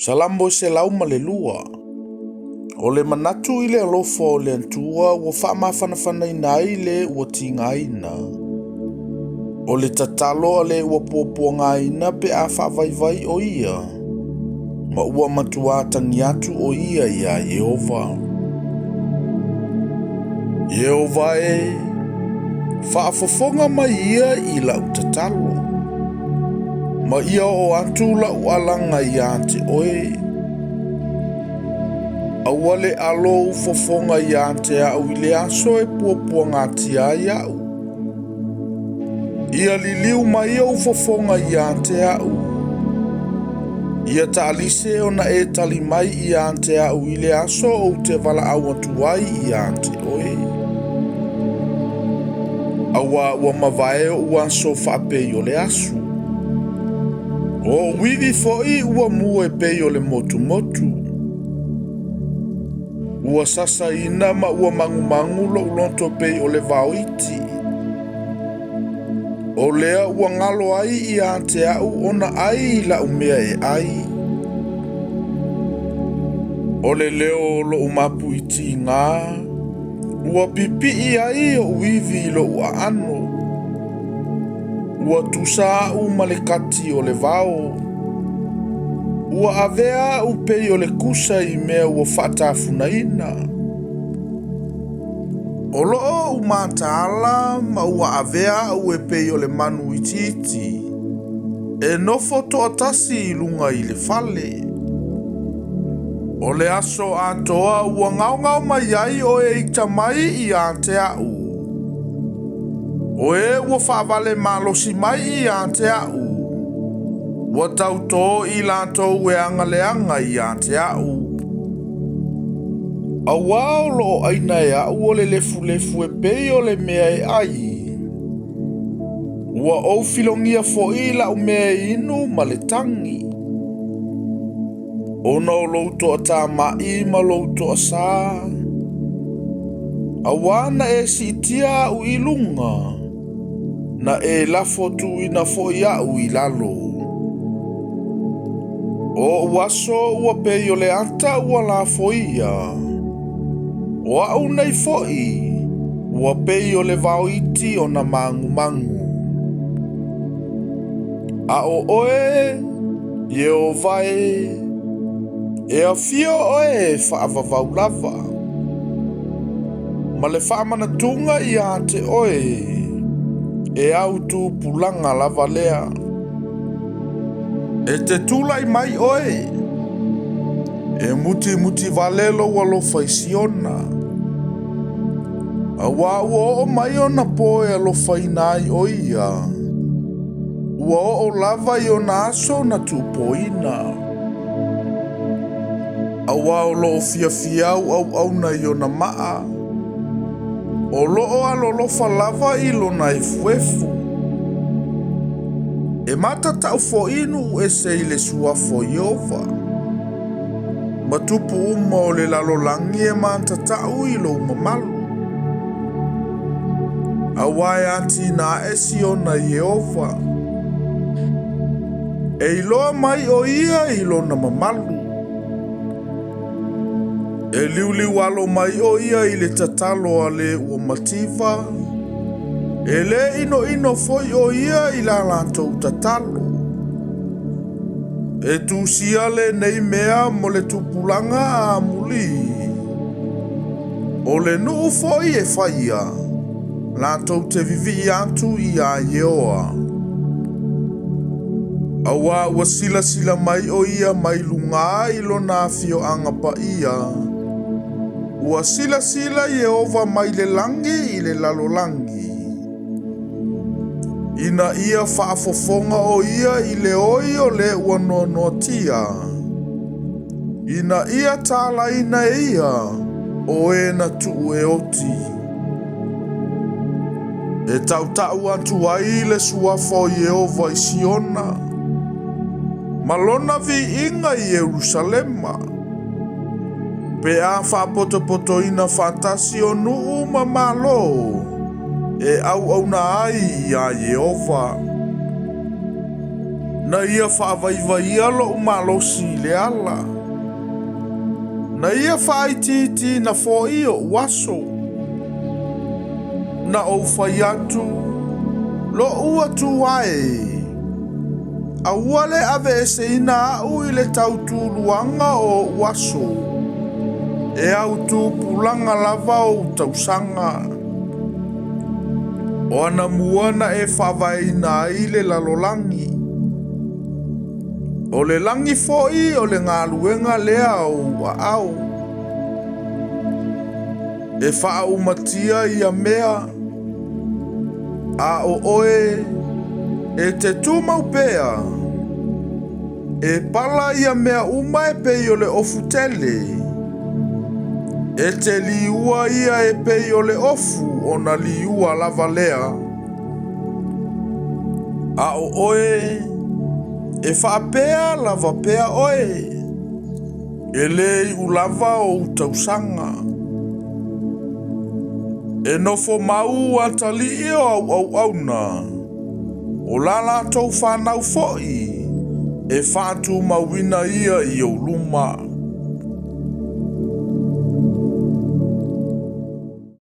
Salambo se lauma le lua. O le manatu i le alofa o le antua ua whaamawhanawhana i le ua tinga ina. O le tatalo a le ua pōpōnga ina pe a whaavaivai o ia. Ma ua matua tangi atu o ia ia Yehova. Yehova e whaafafonga mai ia i lau tatalo. Ma ia o atu lau alanga ia te oe. Awale alo ufofonga ia te au i le aso e puapua ngati ai au. Ia liliu mai au ufofonga ia te au. Ia taalise ona e tali mai ia te au i le aso o te vala au atuai ia te oe. Awa ua mavae o ua so whaapei o le asu. O wivi foi ua mua e pei o le motu motu. Ua sasa ina ma ua mangu lo ulonto pei o le vauiti. O lea ua ngalo ai ia te au ona ai la umea e ai. O le leo lo umapu iti ngā. Ua pipi i ai o wivi lo ua ano. Ua tusa u malekati o le vao. Ua avea u pei o le kusa i mea ua whaatafuna ina. O loo u mātaala ma ua avea u e pei o le manu iti. E nofo toatasi i lunga i le fale. O le aso atoa ua ngau mai ai o e itamai i a te au. O e ua whaavale malosi mai i a te au. Ua tauto i latou e angaleanga i a te au. A wao lo aina e au o le lefu e pei o le mea e ai. Ua au filongia fo i la umea inu ma le tangi. Ona o louto a tā mai ma louto a sā. A wana e si itia u ilunga. Na e lafo tu ina fo i au i lalo. O waso ua pei o le ata ua la fo ia. O au nei fo i. Ua pei o le vau iti o na mangu. A o oe, Yehova e. E a fio oe whaavavau lava. Ma le whaamanatunga i a te oe. E au tu pulanga lava lea. E te tulai mai oe. E muti valelo walo faisiona. A wao o mai ona poe alo fainai oia. Ua o lava i ona aso na tupoina. A wao lo fiafiau au na i ona maa. O loo alolofa lava i lona e fuefu. E mata tau fo inu e se i le suafo Yehova. Matupu uma o le lalolangi e manta tau i lo mamalu. A wai ati na esi o na Yehova. E iloa mai o ia i lo na mamalu. E liuli walo mai o ia i le tatalo a le ua mativa. E le ino foi o ia i la lantou tatalo. E tu siale nei mea mo le tupulanga a muli. O le nuu foi e faia. Lantou te vivi atu i a Yeoa. Awa ua sila mai o ia mai lunga i lo na fio angapa ia. Ua sila Yehova mai le langi i le lalolangi. Ina ia whaafofonga o ia i le oi o le ua nonotia. Ina ia tala ina ia o e na tuu e oti. E tau atu ai le suafo Yehova i Siona. Malona vi inga i Jerusalema. Pe a whaapoto ina whaatasi o nuu ma malo. E au na ai i a Yehova. Na ia whaavaivaia lo umalosi le ala. Na ia whaititi na fōio waso. Na o whaiatu lo ua tuae. A uale ave e se ina au i le tautuluanga o waso. E au tūpulanga lava o tausanga. O ana muana e whawaina i le lalolangi. O le langi foi o le ngaluenga lea o au. E whaumatia i a mea. A o oe e te tūmaupea. E pala i a mea uma e pei o le ofu tele. E te liua ia e pei o le ofu o na liua lava lea. A o oe e whaapea lava pea oe. E lei ulava o utausanga. E nofo mau atali i o auna. O lala tau whanau foi. E whātu mawina ia i o luma.